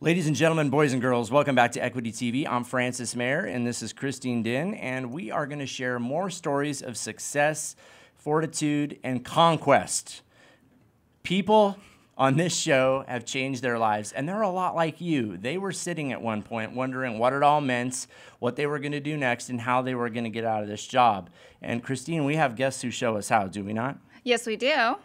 Ladies and gentlemen, boys and girls, welcome back to Equity TV. I'm Francis Mayer, and this is Christine Din, and we are going to share more stories of success, fortitude, and conquest. People on this show have changed their lives, and they're a lot like you. They were sitting at one point wondering what it all meant, what they were going to do next, and how they were going to get out of this job. And Christine, we have guests who show us how, do we not? Yes, we do.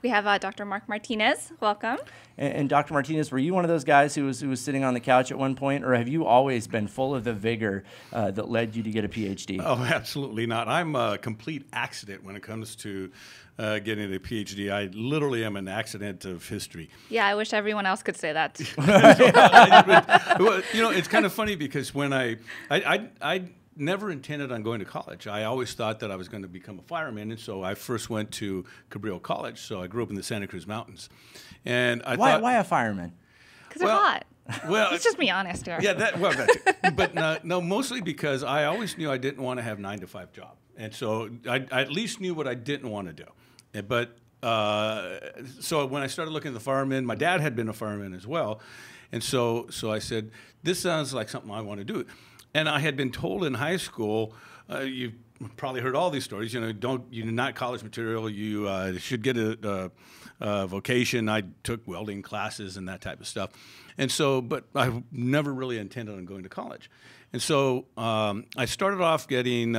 We have Dr. Mark Martinez. Welcome. And Dr. Martinez, were you one of those guys who was sitting on the couch at one point, or have you always been full of the vigor that led you to get a PhD? Oh, absolutely not. I'm a complete accident when it comes to getting a PhD. I literally am an accident of history. Yeah, I wish everyone else could say that. Well, you know, it's kind of funny because when I never intended on going to college. I always thought that I was going to become a fireman, and so I first went to Cabrillo College. So I grew up in the Santa Cruz Mountains. And I thought, why a fireman? Because they're hot. Well, let's just be honest here. Yeah, that, but no, mostly because I always knew I didn't want to have 9-to-5 job, and so I at least knew what I didn't want to do. But so when I started looking at the firemen, my dad had been a fireman as well, and so I said, this sounds like something I want to do. And I had been told in high school, you've probably heard all these stories, you know, you're not college material, you should get a vocation. I took welding classes and that type of stuff. And so, but I never really intended on going to college. And so I started off getting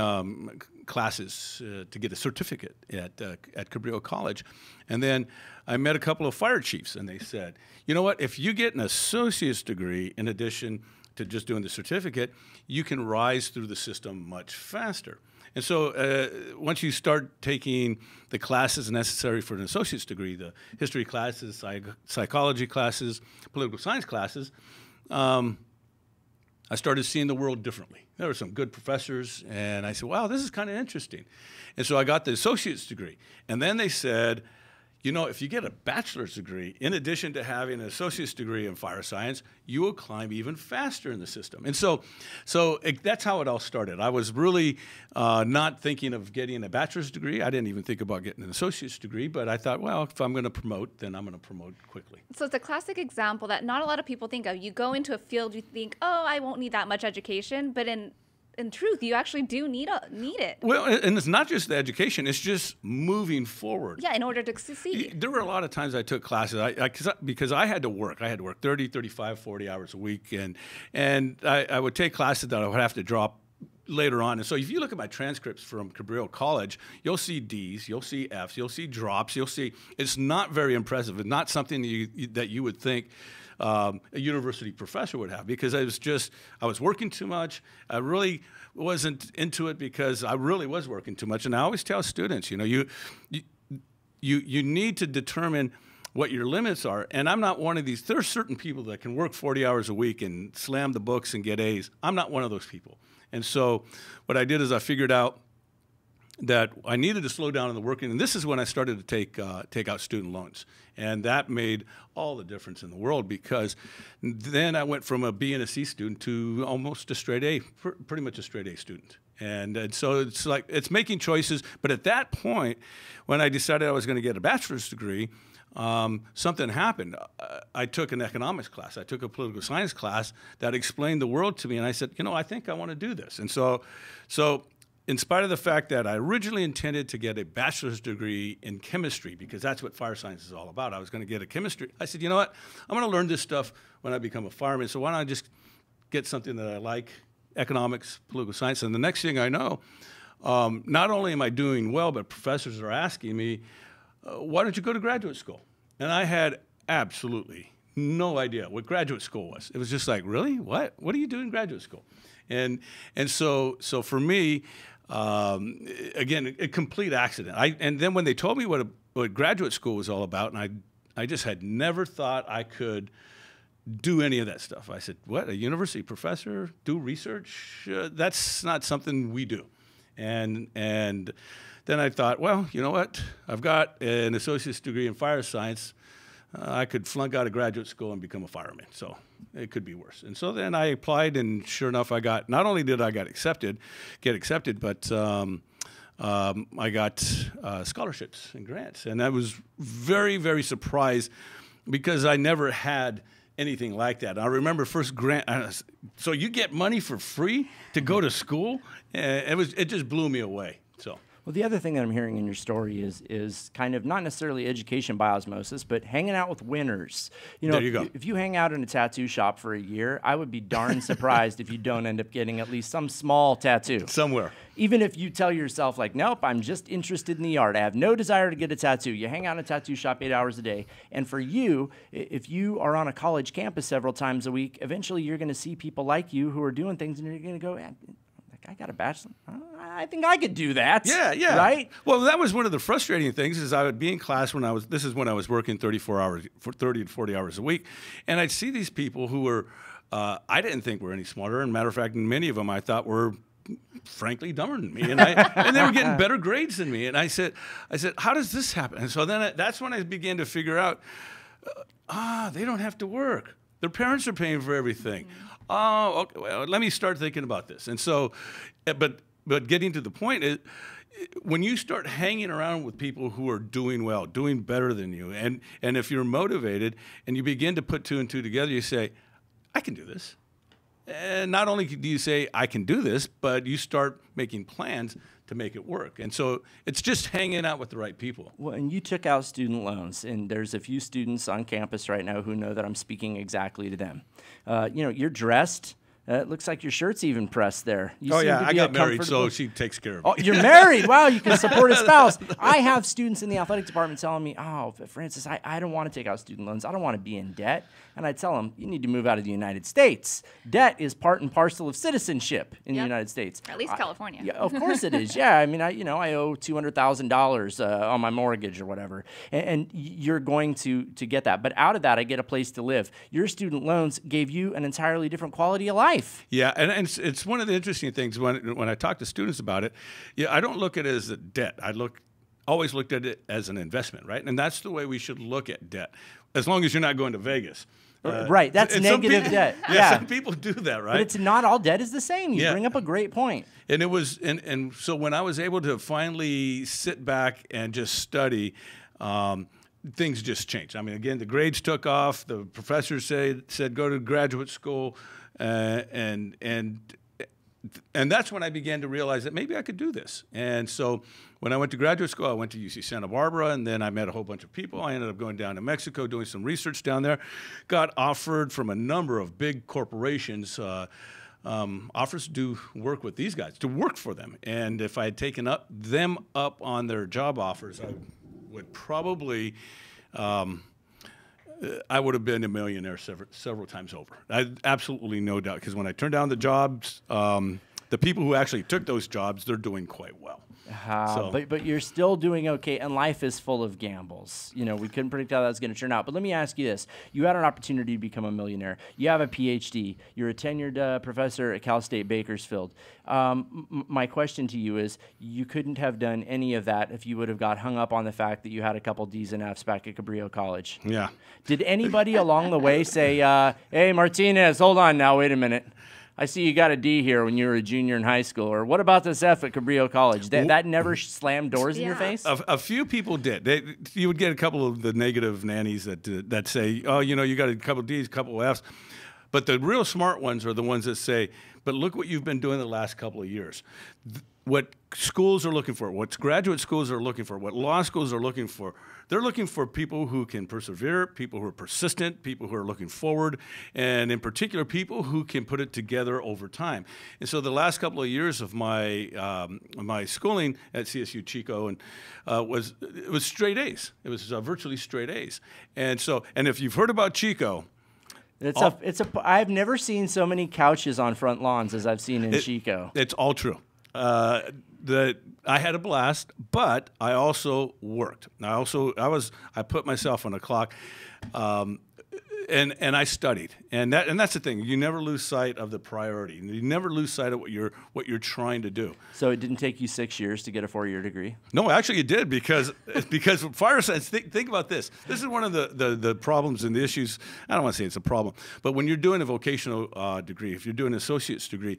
classes to get a certificate at Cabrillo College. And then I met a couple of fire chiefs, and they said, you know what, if you get an associate's degree in addition to just doing the certificate, you can rise through the system much faster. And so once you start taking the classes necessary for an associate's degree, the history classes, psychology classes, political science classes, I started seeing the world differently. There were some good professors, and I said, wow, this is kind of interesting. And so I got the associate's degree. And then they said, you know, if you get a bachelor's degree, in addition to having an associate's degree in fire science, you will climb even faster in the system. And so that's how it all started. I was really not thinking of getting a bachelor's degree. I didn't even think about getting an associate's degree, but I thought, well, if I'm going to promote, then I'm going to promote quickly. So it's a classic example that not a lot of people think of. You go into a field, you think, oh, I won't need that much education, but in truth, you actually do need it. Well, and it's not just the education, it's just moving forward. Yeah, in order to succeed. There were a lot of times I took classes because I had to work. I had to work 30, 35, 40 hours a week, and I would take classes that I would have to drop later on. And so if you look at my transcripts from Cabrillo College, you'll see D's, you'll see F's, you'll see drops, you'll see, it's not very impressive. It's not something that you would think a university professor would have, because I was working too much. I really wasn't into it because I really was working too much. And I always tell students, you know, you need to determine what your limits are. And I'm not one of these. There are certain people that can work 40 hours a week and slam the books and get A's. I'm not one of those people. And so what I did is I figured out that I needed to slow down in the working, and this is when I started to take out student loans, and that made all the difference in the world, because then I went from being a C student to almost a straight A, pretty much a straight A student, and so it's like it's making choices. But at that point, when I decided I was going to get a bachelor's degree, something happened. I took an economics class. I took a political science class that explained the world to me, and I said, you know, I think I want to do this, and so. In spite of the fact that I originally intended to get a bachelor's degree in chemistry, because that's what fire science is all about, I was going to get a chemistry. I said, you know what, I'm going to learn this stuff when I become a fireman, so why don't I just get something that I like, economics, political science. And the next thing I know, not only am I doing well, but professors are asking me, why don't you go to graduate school? And I had absolutely no idea what graduate school was. It was just like, really? What do you do in graduate school? And so for me, again, a complete accident. And then when they told me what graduate school was all about, and I just had never thought I could do any of that stuff. I said, what, a university professor, do research? That's not something we do. And then I thought, well, you know what? I've got an associate's degree in fire science. I could flunk out of graduate school and become a fireman. So it could be worse. And so then I applied, and sure enough, not only did I get accepted, but I got scholarships and grants. And I was very, very surprised, because I never had anything like that. I remember first grant. So you get money for free to go to school? It just blew me away. So. Well, the other thing that I'm hearing in your story is kind of not necessarily education by osmosis, but hanging out with winners. You know, there you go. If you hang out in a tattoo shop for a year, I would be darn surprised if you don't end up getting at least some small tattoo. Somewhere. Even if you tell yourself, like, nope, I'm just interested in the art. I have no desire to get a tattoo. You hang out in a tattoo shop 8 hours a day. And for you, if you are on a college campus several times a week, eventually you're going to see people like you who are doing things, and you're going to go, I got a bachelor. I think I could do that. Yeah. Right? Well, that was one of the frustrating things is I would be in class this is when I was working 30 to 40 hours a week. And I'd see these people who were, I didn't think were any smarter. And matter of fact, many of them I thought were frankly dumber than me. And they were getting better grades than me. And I said, how does this happen? And so then that's when I began to figure out, they don't have to work. Their parents are paying for everything. Oh, okay. Well, let me start thinking about this. And so, but getting to the point is, when you start hanging around with people who are doing well, doing better than you, and if you're motivated and you begin to put two and two together, you say, I can do this. And not only do you say, I can do this, but you start making plans to make it work. And so it's just hanging out with the right people. Well, and you took out student loans, and there's a few students on campus right now who know that I'm speaking exactly to them. You know, you're dressed. It looks like your shirt's even pressed there. You seem to I be got married, so she takes care of me. Oh, you're married. Wow, you can support a spouse. I have students in the athletic department telling me, oh, Francis, I don't want to take out student loans. I don't want to be in debt. And I tell them, you need to move out of the United States. Debt is part and parcel of citizenship in the United States. At least California. Yeah, of course it is. Yeah, I mean, I owe $200,000 on my mortgage or whatever, and you're going to get that. But out of that, I get a place to live. Your student loans gave you an entirely different quality of life. Yeah, and it's one of the interesting things when I talk to students about it. Yeah, I don't look at it as a debt. Always looked at it as an investment, right? And that's the way we should look at debt, as long as you're not going to Vegas. Right, that's negative debt. Yeah, some people do that, right? But it's not all debt is the same. You bring up a great point. And it was, and so when I was able to finally sit back and just study, things just changed. I mean, again, the grades took off. The professors said go to graduate school, and that's when I began to realize that maybe I could do this. And so when I went to graduate school, I went to UC Santa Barbara, and then I met a whole bunch of people. I ended up going down to Mexico, doing some research down there. Got offered from a number of big corporations, offers to do work with these guys, to work for them. And if I had taken them up on their job offers, I would probably... I would have been a millionaire several times over. Absolutely no doubt. Because when I turned down the jobs, the people who actually took those jobs, they're doing quite well. But you're still doing okay, and life is full of gambles. You know, we couldn't predict how that was going to turn out. But let me ask you this. You had an opportunity to become a millionaire. You have a PhD. You're a tenured professor at Cal State Bakersfield. My question to you is, you couldn't have done any of that if you would have got hung up on the fact that you had a couple D's and F's back at Cabrillo College. Yeah. Did anybody along the way say, hey, Martinez, hold on now, wait a minute. I see you got a D here when you were a junior in high school. Or what about this F at Cabrillo College? That never slammed doors in your face? A few people did. You would get a couple of the negative nannies that say, oh, you got a couple D's, a couple F's. But the real smart ones are the ones that say, but look what you've been doing the last couple of years. What schools are looking for, what graduate schools are looking for, what law schools are looking for, they're looking for people who can persevere, people who are persistent, people who are looking forward, and in particular, people who can put it together over time. And so the last couple of years of my my schooling at CSU Chico it was straight A's. It was virtually straight A's. And if you've heard about Chico, I've never seen so many couches on front lawns as I've seen in Chico. It's all true. I had a blast, but I also worked. I put myself on a clock, and I studied. And that's the thing. You never lose sight of the priority. You never lose sight of what you're trying to do. So it didn't take you 6 years to get a 4-year degree? No, actually it did because fire science. Think about this. This is one of the problems and the issues. I don't want to say it's a problem, but when you're doing a vocational degree, if you're doing an associate's degree,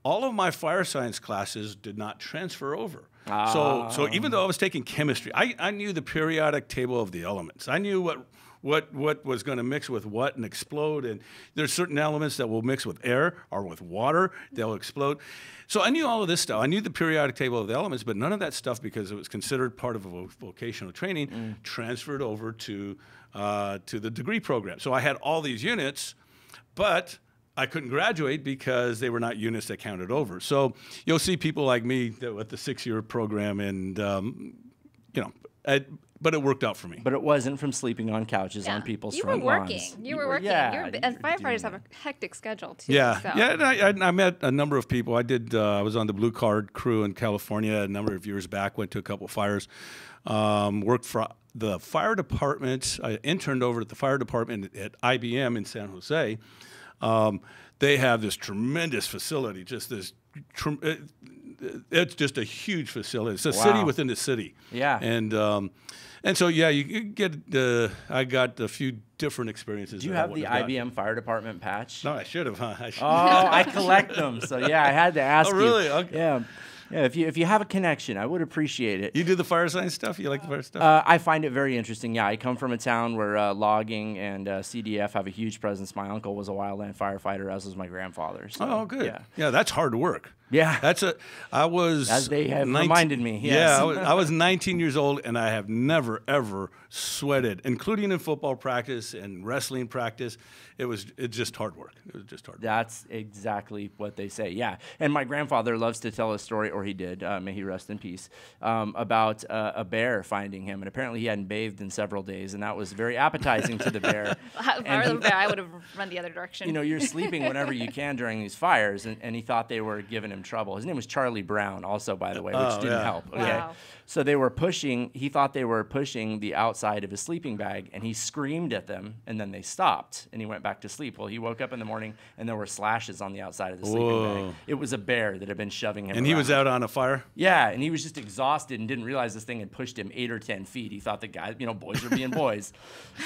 all of my fire science classes did not transfer over. So even though I was taking chemistry, I knew the periodic table of the elements. I knew what was going to mix with what and explode. And there's certain elements that will mix with air or with water, they'll explode. So I knew all of this stuff. I knew the periodic table of the elements, but none of that stuff, because it was considered part of a vocational training, transferred over to the degree program. So I had all these units, but I couldn't graduate because they were not units that counted over. So you'll see people like me with the 6-year program, and you know, but it worked out for me. But it wasn't from sleeping on couches on people's front lawns. You were working. Yeah, and firefighters have a hectic schedule too. Yeah, so. yeah. And I met a number of people. I was on the Blue Card crew in California a number of years back. Went to a couple of fires. Worked for the fire department. I interned over at the fire department at IBM in San Jose. They have this tremendous facility. Just this. It's just a huge facility. It's a city within the city. Yeah. And so, yeah, you get. I got a few different experiences. Do you have the IBM Fire Department patch? No, I should have. Huh? Oh, I collect them. So yeah, I had to ask. Oh, really? You. Okay. Yeah. Yeah, if you have a connection, I would appreciate it. You do the fire science stuff? You like the fire stuff? I find it very interesting. Yeah, I come from a town where logging and CDF have a huge presence. My uncle was a wildland firefighter, as was my grandfather. So, oh, good. Yeah, that's hard work. Yeah. I was... As they have reminded me, yes. Yeah, I was 19 years old, and I have never, ever sweated, including in football practice and wrestling practice. It's just hard work. It was just hard work. That's exactly what they say, yeah. And my grandfather loves to tell a story, or he did, may he rest in peace, about a bear finding him. And apparently he hadn't bathed in several days, and that was very appetizing to the bear. If I were the bear, I would have run the other direction. You know, you're sleeping whenever you can during these fires, and he thought they were giving him trouble. His name was Charlie Brown, also, by the way, which didn't help. Okay. Wow. So they were pushing, he thought they were pushing the outside of his sleeping bag, and he screamed at them, and then they stopped, and he went back to sleep. Well, he woke up in the morning, and there were slashes on the outside of the sleeping bag. It was a bear that had been shoving him And around. he was out on a fire? Yeah, and he was just exhausted and didn't realize this thing had pushed him 8 or 10 feet. He thought the guy, boys are being boys.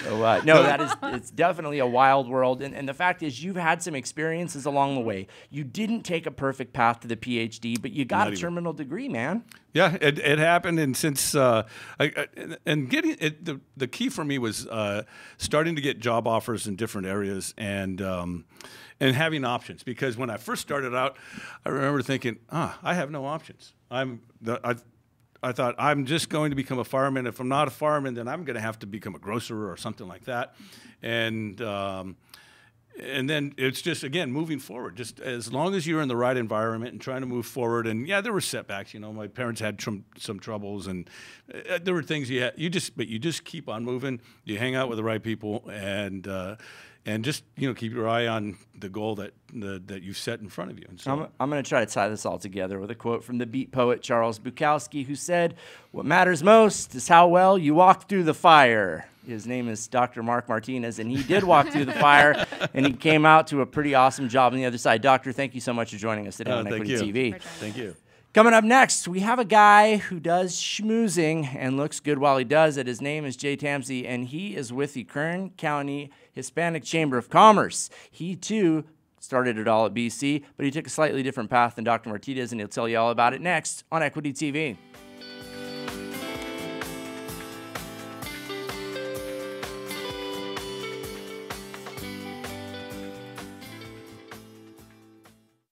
So, no, it's definitely a wild world. And the fact is, you've had some experiences along the way. You didn't take a perfect path to the PhD, but you got a terminal degree, man. Yeah, it happened, and since getting it, the key for me was starting to get job offers in different areas and having options. Because when I first started out, I remember thinking, I have no options. I thought I'm just going to become a fireman. If I'm not a fireman, then I'm going to have to become a grocer or something like that, and then it's just, again, moving forward. Just as long as you're in the right environment and trying to move forward. And yeah, there were setbacks. My parents had some troubles, and there were things you just keep on moving. You hang out with the right people, and just keep your eye on the goal that you've set in front of you. And so I'm going to try to tie this all together with a quote from the beat poet Charles Bukowski, who said, "What matters most is how well you walk through the fire." His name is Dr. Mark Martinez, and he did walk through the fire, and he came out to a pretty awesome job on the other side. Doctor, thank you so much for joining us today on Equity TV. Thank you. Coming up next, we have a guy who does schmoozing and looks good while he does it. His name is Jay Tamsey, and he is with the Kern County Hispanic Chamber of Commerce. He, too, started it all at BC, but he took a slightly different path than Dr. Martinez, and he'll tell you all about it next on Equity TV.